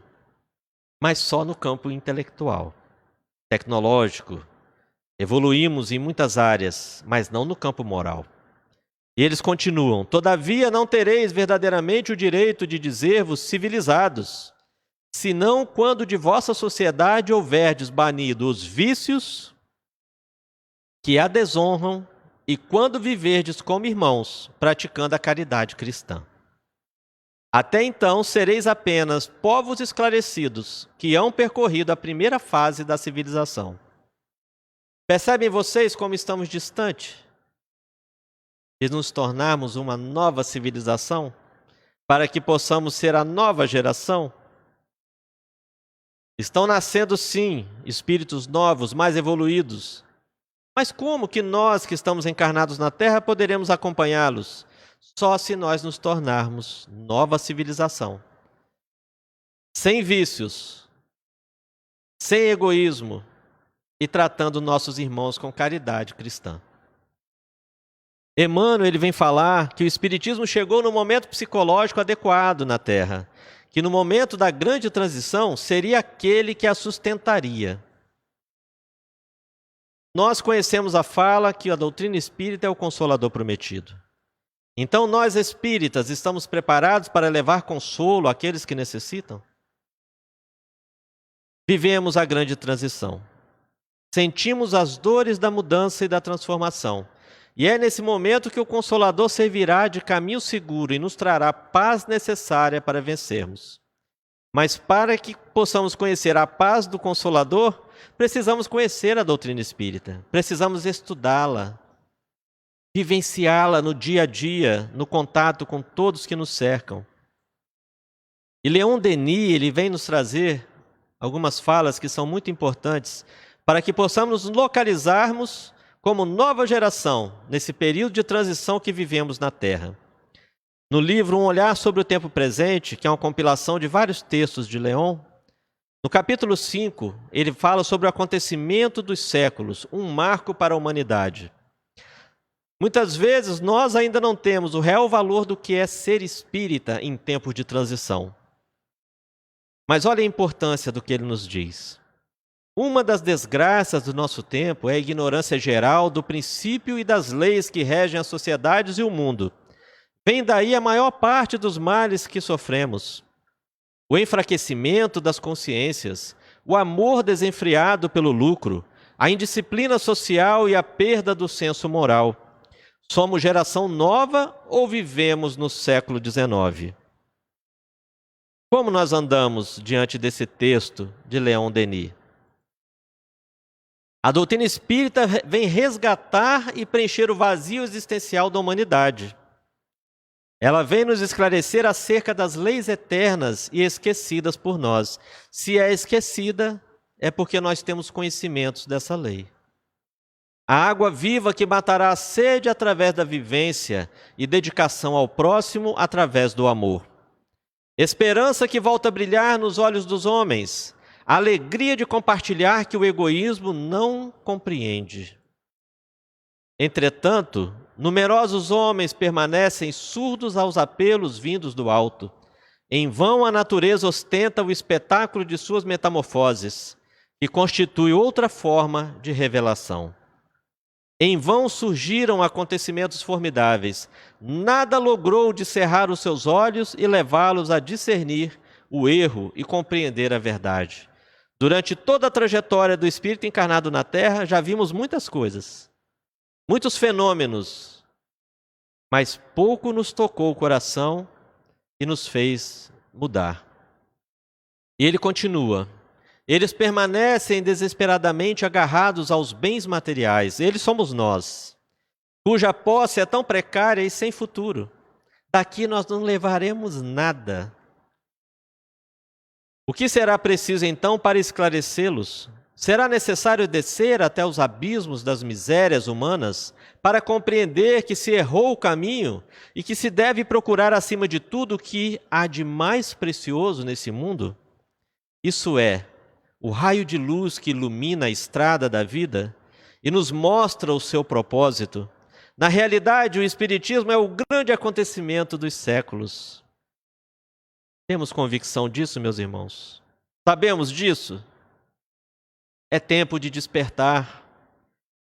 mas só no campo intelectual, tecnológico. Evoluímos em muitas áreas, mas não no campo moral. E eles continuam, todavia não tereis verdadeiramente o direito de dizer-vos civilizados, senão quando de vossa sociedade houverdes banido os vícios que a desonram e quando viverdes como irmãos, praticando a caridade cristã. Até então sereis apenas povos esclarecidos que hão percorrido a primeira fase da civilização. Percebem vocês como estamos distantes de nos tornarmos uma nova civilização, para que possamos ser a nova geração? Estão nascendo, sim, espíritos novos, mais evoluídos. Mas como que nós que estamos encarnados na Terra poderemos acompanhá-los? Só se nós nos tornarmos nova civilização. Sem vícios, sem egoísmo e tratando nossos irmãos com caridade cristã. Emmanuel ele vem falar que o Espiritismo chegou no momento psicológico adequado na Terra, que no momento da grande transição seria aquele que a sustentaria. nós conhecemos a fala que a doutrina espírita é o consolador prometido. Então nós espíritas estamos preparados para levar consolo àqueles que necessitam? Vivemos a grande transição. Sentimos as dores da mudança e da transformação. E é nesse momento que o Consolador servirá de caminho seguro e nos trará a paz necessária para vencermos. Mas para que possamos conhecer a paz do Consolador, precisamos conhecer a doutrina espírita. Precisamos estudá-la, vivenciá-la no dia a dia, no contato com todos que nos cercam. E Leon Denis, ele vem nos trazer algumas falas que são muito importantes para que possamos nos localizarmos como nova geração nesse período de transição que vivemos na Terra. No livro Um Olhar sobre o Tempo Presente, que é uma compilação de vários textos de Leon, no capítulo 5, ele fala sobre o acontecimento dos séculos, um marco para a humanidade. Muitas vezes nós ainda não temos o real valor do que é ser espírita em tempos de transição. Mas olha a importância do que ele nos diz. Uma das desgraças do nosso tempo é a ignorância geral do princípio e das leis que regem as sociedades e o mundo. Vem daí a maior parte dos males que sofremos. O enfraquecimento das consciências, o amor desenfreado pelo lucro, a indisciplina social e a perda do senso moral. Somos geração nova ou vivemos no século XIX? Como nós andamos diante desse texto de Leon Denis? A doutrina espírita vem resgatar e preencher o vazio existencial da humanidade. Ela vem nos esclarecer acerca das leis eternas e esquecidas por nós. Se é esquecida, é porque nós temos conhecimentos dessa lei. A água viva que matará a sede através da vivência e dedicação ao próximo através do amor. Esperança que volta a brilhar nos olhos dos homens. A alegria de compartilhar que o egoísmo não compreende. Entretanto, numerosos homens permanecem surdos aos apelos vindos do alto. Em vão a natureza ostenta o espetáculo de suas metamorfoses, que constitui outra forma de revelação. Em vão surgiram acontecimentos formidáveis. Nada logrou descerrar os seus olhos e levá-los a discernir o erro e compreender a verdade. Durante toda a trajetória do Espírito encarnado na Terra, já vimos muitas coisas, muitos fenômenos, mas pouco nos tocou o coração e nos fez mudar. E ele continua. Eles permanecem desesperadamente agarrados aos bens materiais. Eles somos nós, cuja posse é tão precária e sem futuro. Daqui nós não levaremos nada. O que será preciso então para esclarecê-los? Será necessário descer até os abismos das misérias humanas para compreender que se errou o caminho e que se deve procurar acima de tudo o que há de mais precioso nesse mundo? Isso é, o raio de luz que ilumina a estrada da vida e nos mostra o seu propósito. Na realidade, o Espiritismo é o grande acontecimento dos séculos. Temos convicção disso, meus irmãos? Sabemos disso? É tempo de despertar,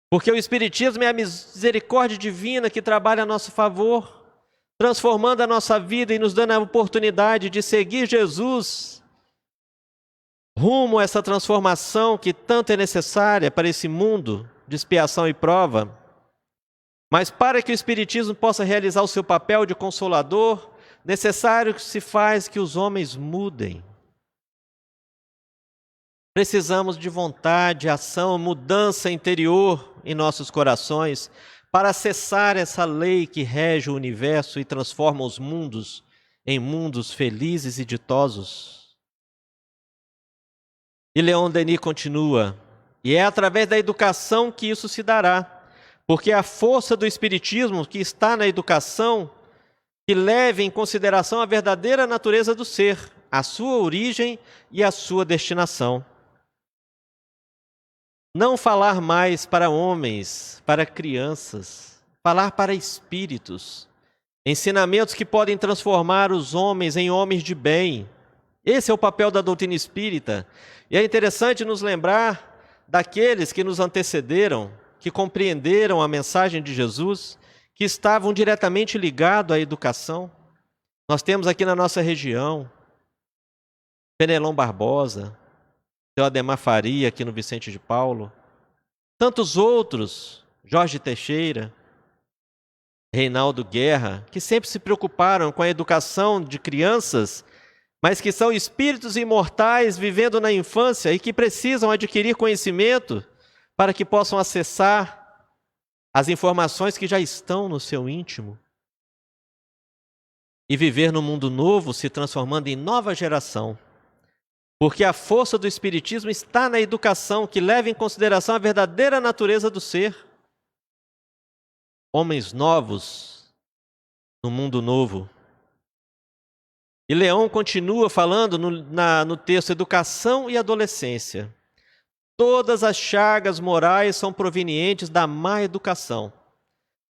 porque o Espiritismo é a misericórdia divina que trabalha a nosso favor, transformando a nossa vida e nos dando a oportunidade de seguir Jesus rumo a essa transformação que tanto é necessária para esse mundo de expiação e prova. Mas para que o Espiritismo possa realizar o seu papel de consolador, necessário que se faz que os homens mudem. Precisamos de vontade, ação, mudança interior em nossos corações para acessar essa lei que rege o universo e transforma os mundos em mundos felizes e ditosos. E Leon Denis continua, e é através da educação que isso se dará, porque a força do Espiritismo que está na educação que leve em consideração a verdadeira natureza do ser, a sua origem e a sua destinação. Não falar mais para homens, para crianças, falar para espíritos, ensinamentos que podem transformar os homens em homens de bem. Esse é o papel da doutrina espírita. E é interessante nos lembrar daqueles que nos antecederam, que compreenderam a mensagem de Jesus, que estavam diretamente ligados à educação. Nós temos aqui na nossa região, Fenelon Barbosa, seu Ademar Faria, aqui no Vicente de Paulo, tantos outros, Jorge Teixeira, Reinaldo Guerra, que sempre se preocuparam com a educação de crianças, mas que são espíritos imortais vivendo na infância e que precisam adquirir conhecimento para que possam acessar as informações que já estão no seu íntimo e viver no mundo novo, se transformando em nova geração. Porque a força do Espiritismo está na educação que leva em consideração a verdadeira natureza do ser. Homens novos no mundo novo. E Leão continua falando no texto Educação e Adolescência. Todas as chagas morais são provenientes da má educação.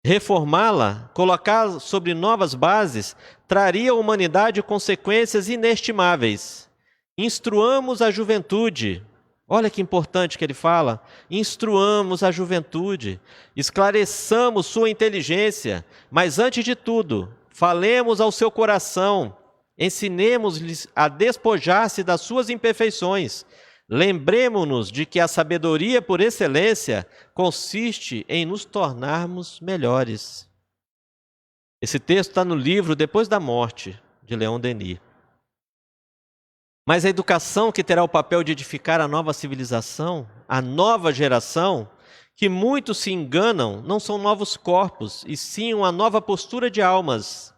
Reformá-la, colocar sobre novas bases, traria à humanidade consequências inestimáveis. Instruamos a juventude. Olha que importante que ele fala. Instruamos a juventude, esclareçamos sua inteligência, mas antes de tudo, falemos ao seu coração, ensinemos-lhes a despojar-se das suas imperfeições. Lembremos-nos de que a sabedoria por excelência consiste em nos tornarmos melhores. Esse texto está no livro Depois da Morte, de Leon Denis. Mas a educação que terá o papel de edificar a nova civilização, a nova geração, que muitos se enganam, não são novos corpos, e sim uma nova postura de almas.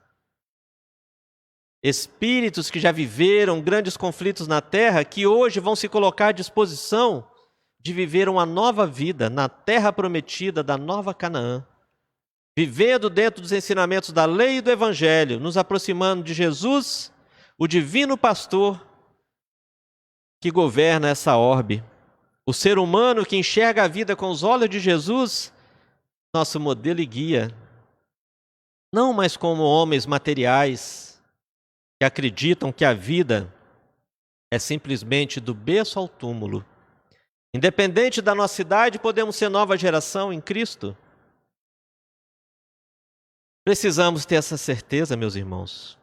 Espíritos que já viveram grandes conflitos na Terra, que hoje vão se colocar à disposição de viver uma nova vida na Terra prometida da Nova Canaã. Vivendo dentro dos ensinamentos da lei e do Evangelho, nos aproximando de Jesus, o divino pastor, que governa essa orbe. O ser humano que enxerga a vida com os olhos de Jesus, nosso modelo e guia. Não mais como homens materiais, que acreditam que a vida é simplesmente do berço ao túmulo. Independente da nossa idade, podemos ser nova geração em Cristo. Precisamos ter essa certeza, meus irmãos.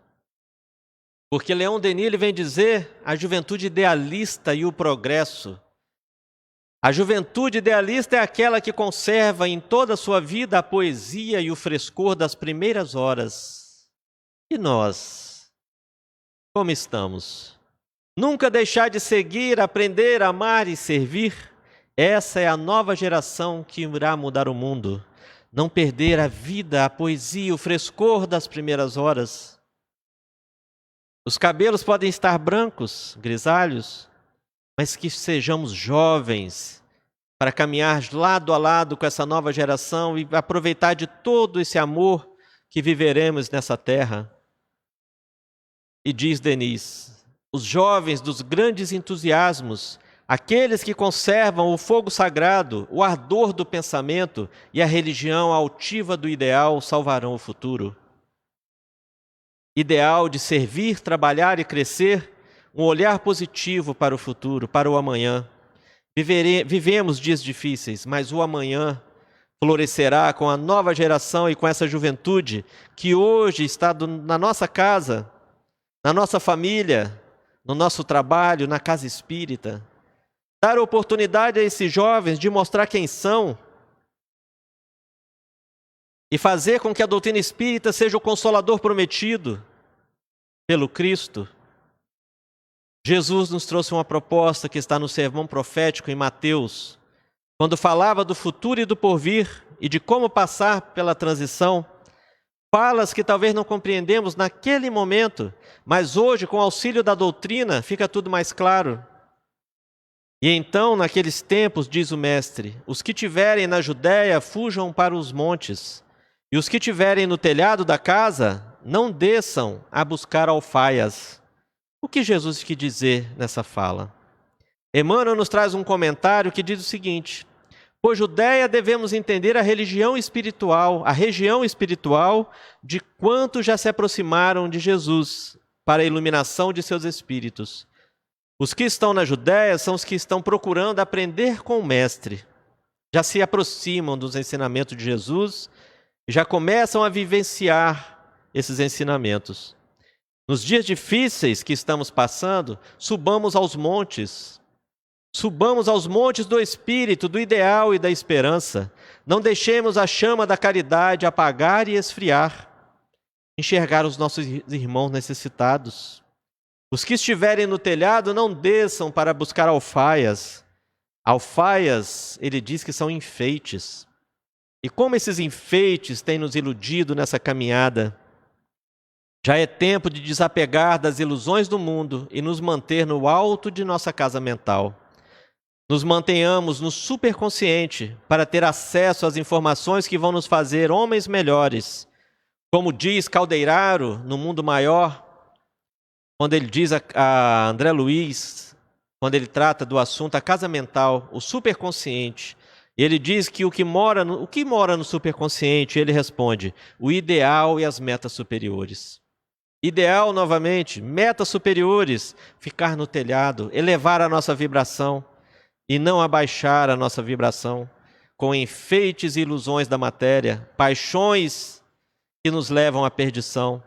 Porque Leon Denis ele vem dizer a juventude idealista e o progresso. A juventude idealista é aquela que conserva em toda a sua vida a poesia e o frescor das primeiras horas. E nós, como estamos? Nunca deixar de seguir, aprender, amar e servir? Essa é a nova geração que irá mudar o mundo. Não perder a vida, a poesia, o frescor das primeiras horas. Os cabelos podem estar brancos, grisalhos, mas que sejamos jovens para caminhar lado a lado com essa nova geração e aproveitar de todo esse amor que viveremos nessa terra. E diz Denis, os jovens dos grandes entusiasmos, aqueles que conservam o fogo sagrado, o ardor do pensamento e a religião altiva do ideal salvarão o futuro. Ideal de servir, trabalhar e crescer, um olhar positivo para o futuro, para o amanhã. Vivemos dias difíceis, mas o amanhã florescerá com a nova geração e com essa juventude que hoje está na nossa casa, na nossa família, no nosso trabalho, na casa espírita. Dar oportunidade a esses jovens de mostrar quem são e fazer com que a doutrina espírita seja o consolador prometido pelo Cristo. Jesus nos trouxe uma proposta que está no sermão profético em Mateus, quando falava do futuro e do porvir e de como passar pela transição, falas que talvez não compreendemos naquele momento, mas hoje, com o auxílio da doutrina, fica tudo mais claro. E então, naqueles tempos, diz o Mestre, os que tiverem na Judéia, fujam para os montes, e os que tiverem no telhado da casa, não desçam a buscar alfaias. O que Jesus quis dizer nessa fala? Emmanuel nos traz um comentário que diz o seguinte: por Judéia devemos entender a região espiritual de quantos já se aproximaram de Jesus para a iluminação de seus espíritos. Os que estão na Judéia são os que estão procurando aprender com o Mestre. já se aproximam dos ensinamentos de Jesus e já começam a vivenciar esses ensinamentos. Nos dias difíceis que estamos passando, subamos aos montes do Espírito, do ideal e da esperança. Não deixemos a chama da caridade apagar e esfriar. Enxergar os nossos irmãos necessitados. Os que estiverem no telhado, não desçam para buscar alfaias. Alfaias, ele diz que são enfeites. E como esses enfeites têm nos iludido nessa caminhada, já é tempo de desapegar das ilusões do mundo e nos manter no alto de nossa casa mental. Nos mantenhamos no superconsciente para ter acesso às informações que vão nos fazer homens melhores. Como diz Caldeiraro, no Mundo Maior, quando ele diz a André Luiz, quando ele trata do assunto a casa mental, o superconsciente, ele diz que o que mora no superconsciente, ele responde, o ideal e as metas superiores. Ideal, novamente, metas superiores, ficar no telhado, elevar a nossa vibração e não abaixar a nossa vibração com enfeites e ilusões da matéria, paixões que nos levam à perdição.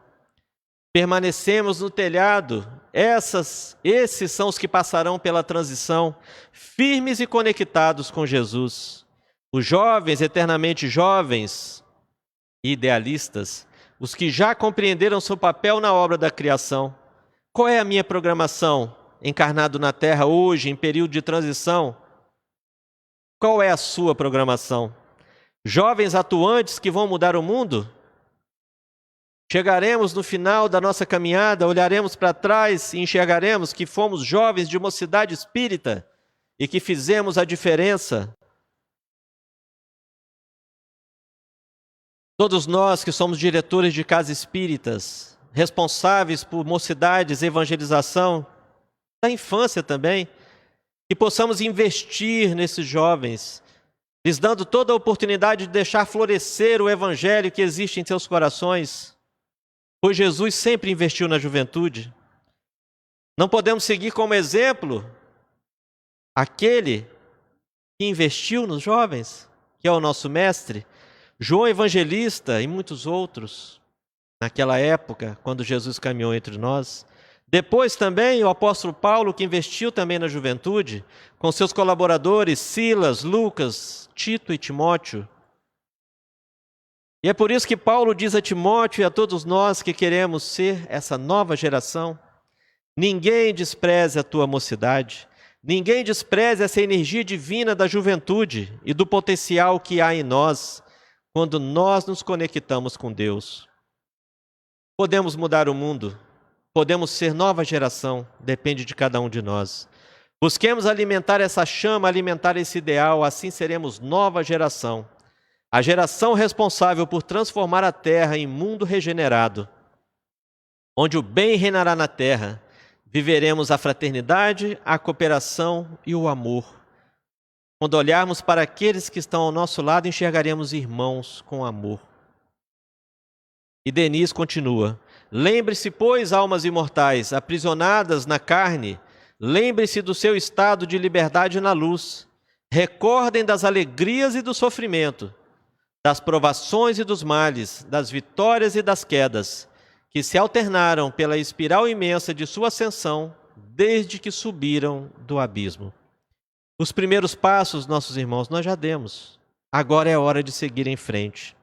Permanecemos no telhado, esses são os que passarão pela transição, firmes e conectados com Jesus. Os jovens, eternamente jovens e idealistas, os que já compreenderam seu papel na obra da criação. Qual é a minha programação, encarnado na Terra hoje, em período de transição? Qual é a sua programação? Jovens atuantes que vão mudar o mundo? Chegaremos no final da nossa caminhada, olharemos para trás e enxergaremos que fomos jovens de mocidade espírita e que fizemos a diferença. Todos nós que somos diretores de casas espíritas, responsáveis por mocidades, evangelização, da infância também, que possamos investir nesses jovens, lhes dando toda a oportunidade de deixar florescer o evangelho que existe em seus corações, pois Jesus sempre investiu na juventude. Não podemos seguir como exemplo aquele que investiu nos jovens, que é o nosso mestre, João Evangelista e muitos outros, naquela época, quando Jesus caminhou entre nós. Depois também o apóstolo Paulo, que investiu também na juventude, com seus colaboradores Silas, Lucas, Tito e Timóteo. E é por isso que Paulo diz a Timóteo e a todos nós que queremos ser essa nova geração: ninguém despreze a tua mocidade, ninguém despreze essa energia divina da juventude e do potencial que há em nós, quando nós nos conectamos com Deus. Podemos mudar o mundo, podemos ser nova geração, depende de cada um de nós. Busquemos alimentar essa chama, alimentar esse ideal, assim seremos nova geração. A geração responsável por transformar a terra em mundo regenerado, onde o bem reinará na terra, viveremos a fraternidade, a cooperação e o amor. Quando olharmos para aqueles que estão ao nosso lado, enxergaremos irmãos com amor. E Denis continua: lembre-se, pois, almas imortais, aprisionadas na carne, lembre-se do seu estado de liberdade na luz. Recordem das alegrias e do sofrimento, das provações e dos males, das vitórias e das quedas, que se alternaram pela espiral imensa de sua ascensão, desde que subiram do abismo. Os primeiros passos, nossos irmãos, nós já demos. Agora é hora de seguir em frente.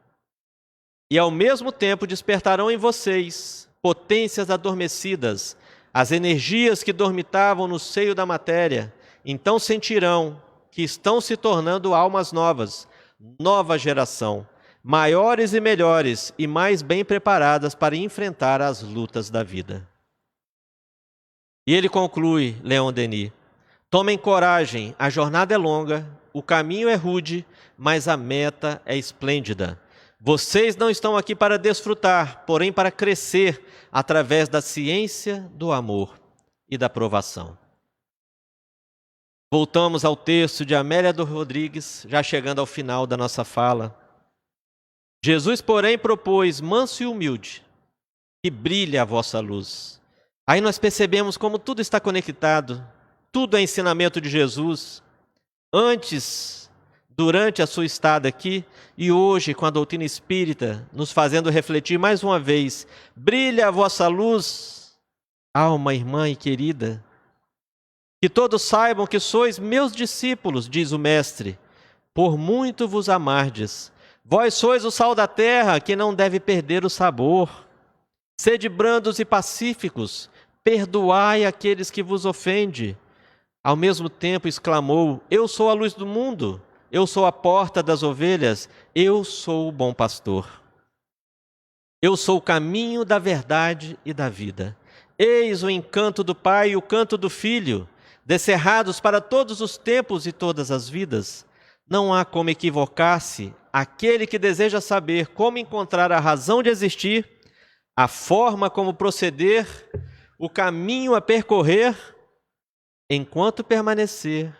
E ao mesmo tempo despertarão em vocês potências adormecidas, as energias que dormitavam no seio da matéria. Então sentirão que estão se tornando almas novas, nova geração, maiores e melhores e mais bem preparadas para enfrentar as lutas da vida. E ele conclui, Leon Denis: tomem coragem, a jornada é longa, o caminho é rude, mas a meta é esplêndida. Vocês não estão aqui para desfrutar, porém para crescer através da ciência do amor e da provação. Voltamos ao texto de Amélia do Rodrigues, já chegando ao final da nossa fala. Jesus, porém, propôs, manso e humilde, que brilhe a vossa luz. Aí nós percebemos como tudo está conectado, tudo é ensinamento de Jesus. Antes durante a sua estada aqui e hoje com a doutrina espírita, nos fazendo refletir mais uma vez. Brilha a vossa luz, alma, irmã e querida. Que todos saibam que sois meus discípulos, diz o Mestre, por muito vos amardes. Vós sois o sal da terra, que não deve perder o sabor. Sede brandos e pacíficos, perdoai aqueles que vos ofendem. Ao mesmo tempo exclamou: eu sou a luz do mundo, eu sou a porta das ovelhas, eu sou o bom pastor. Eu sou o caminho da verdade e da vida. Eis o encanto do Pai e o canto do Filho, descerrados para todos os tempos e todas as vidas. Não há como equivocar-se aquele que deseja saber como encontrar a razão de existir, a forma como proceder, o caminho a percorrer, enquanto permanecer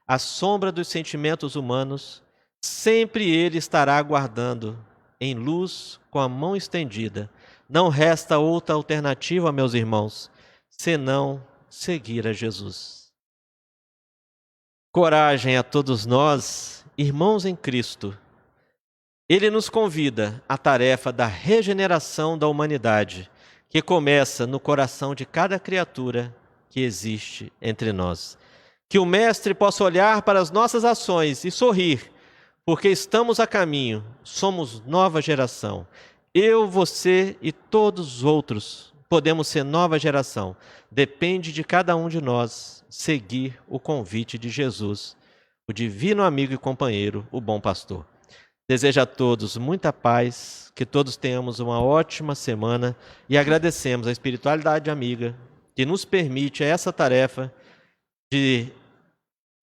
à sombra dos sentimentos humanos, sempre ele estará aguardando, em luz, com a mão estendida. Não resta outra alternativa, meus irmãos, senão seguir a Jesus. Coragem a todos nós, irmãos em Cristo. Ele nos convida à tarefa da regeneração da humanidade, que começa no coração de cada criatura que existe entre nós. Que o Mestre possa olhar para as nossas ações e sorrir, porque estamos a caminho, somos nova geração. Eu, você e todos os outros podemos ser nova geração. Depende de cada um de nós seguir o convite de Jesus, o divino amigo e companheiro, o bom pastor. Desejo a todos muita paz, que todos tenhamos uma ótima semana e agradecemos a espiritualidade amiga que nos permite essa tarefa de,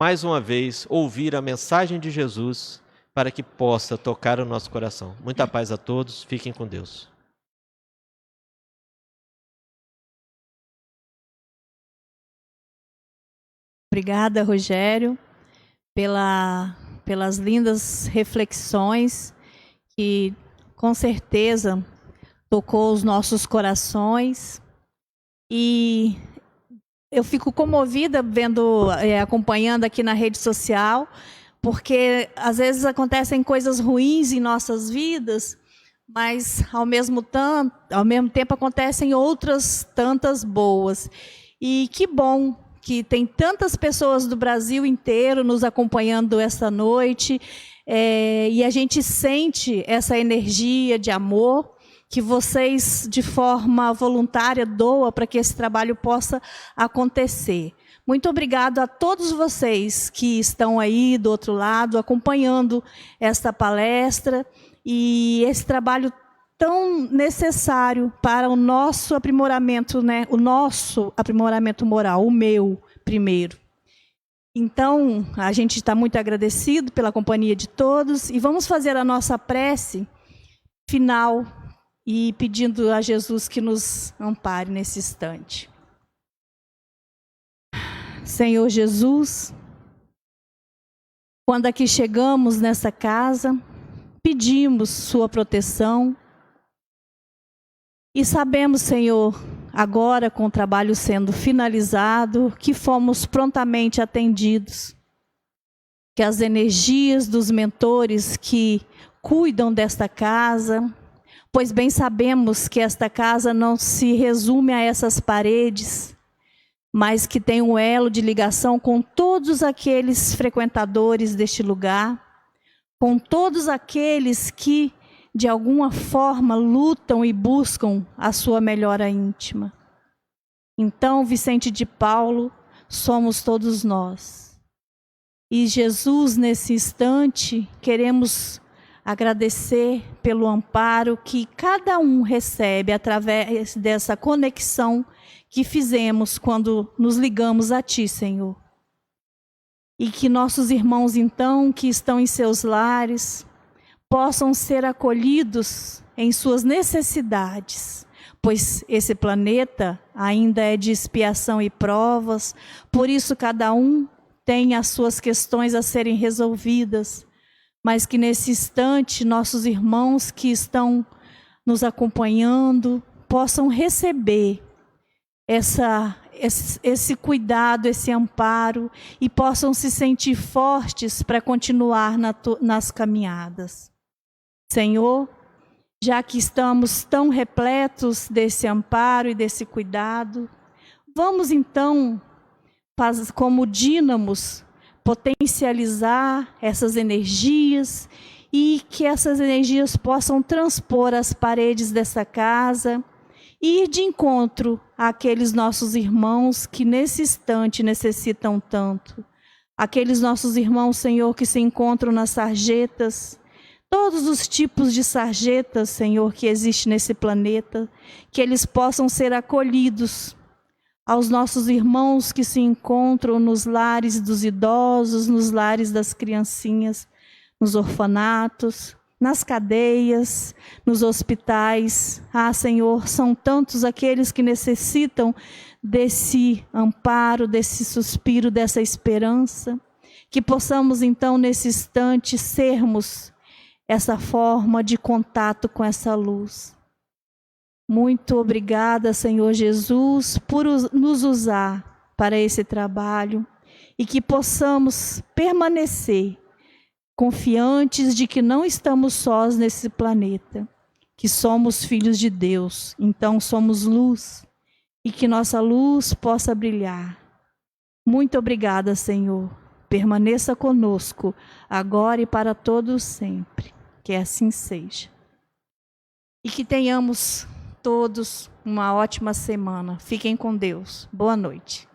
mais uma vez, ouvir a mensagem de Jesus para que possa tocar o nosso coração. Muita paz a todos, fiquem com Deus. Obrigada, Rogério, pelas lindas reflexões que, com certeza, tocou os nossos corações. E eu fico comovida acompanhando aqui na rede social, porque às vezes acontecem coisas ruins em nossas vidas, mas ao mesmo tempo acontecem outras tantas boas. E que bom que tem tantas pessoas do Brasil inteiro nos acompanhando esta noite, e a gente sente essa energia de amor que vocês, de forma voluntária, doam para que esse trabalho possa acontecer. Muito obrigado a todos vocês que estão aí do outro lado, acompanhando esta palestra e esse trabalho tão necessário para o nosso aprimoramento, né? O nosso aprimoramento moral, o meu primeiro. Então, a gente está muito agradecido pela companhia de todos e vamos fazer a nossa prece final e pedindo a Jesus que nos ampare nesse instante. Senhor Jesus, quando aqui chegamos nessa casa, pedimos sua proteção e sabemos, Senhor, agora com o trabalho sendo finalizado, que fomos prontamente atendidos, que as energias dos mentores que cuidam desta casa, pois bem sabemos que esta casa não se resume a essas paredes, mas que tem um elo de ligação com todos aqueles frequentadores deste lugar, com todos aqueles que, de alguma forma, lutam e buscam a sua melhora íntima. Então, Vicente de Paulo, somos todos nós. E Jesus, nesse instante, queremos agradecer pelo amparo que cada um recebe através dessa conexão que fizemos quando nos ligamos a Ti, Senhor. E que nossos irmãos, então, que estão em seus lares, possam ser acolhidos em suas necessidades, pois esse planeta ainda é de expiação e provas, por isso cada um tem as suas questões a serem resolvidas, mas que nesse instante nossos irmãos que estão nos acompanhando possam receber esse cuidado, esse amparo, e possam se sentir fortes para continuar nas caminhadas. Senhor, já que estamos tão repletos desse amparo e desse cuidado, vamos então, como dínamos, potencializar essas energias e que essas energias possam transpor as paredes dessa casa e ir de encontro àqueles nossos irmãos que nesse instante necessitam tanto. Aqueles nossos irmãos, Senhor, que se encontram nas sarjetas, todos os tipos de sarjetas, Senhor, que existem nesse planeta, que eles possam ser acolhidos. Aos nossos irmãos que se encontram nos lares dos idosos, nos lares das criancinhas, nos orfanatos, nas cadeias, nos hospitais. Ah, Senhor, são tantos aqueles que necessitam desse amparo, desse suspiro, dessa esperança, que possamos então nesse instante sermos essa forma de contato com essa luz. Muito obrigada, Senhor Jesus, por nos usar para esse trabalho e que possamos permanecer confiantes de que não estamos sós nesse planeta, que somos filhos de Deus, então somos luz e que nossa luz possa brilhar. Muito obrigada, Senhor. Permaneça conosco, agora e para todos sempre. Que assim seja. E que tenhamos todos uma ótima semana. Fiquem com Deus. Boa noite.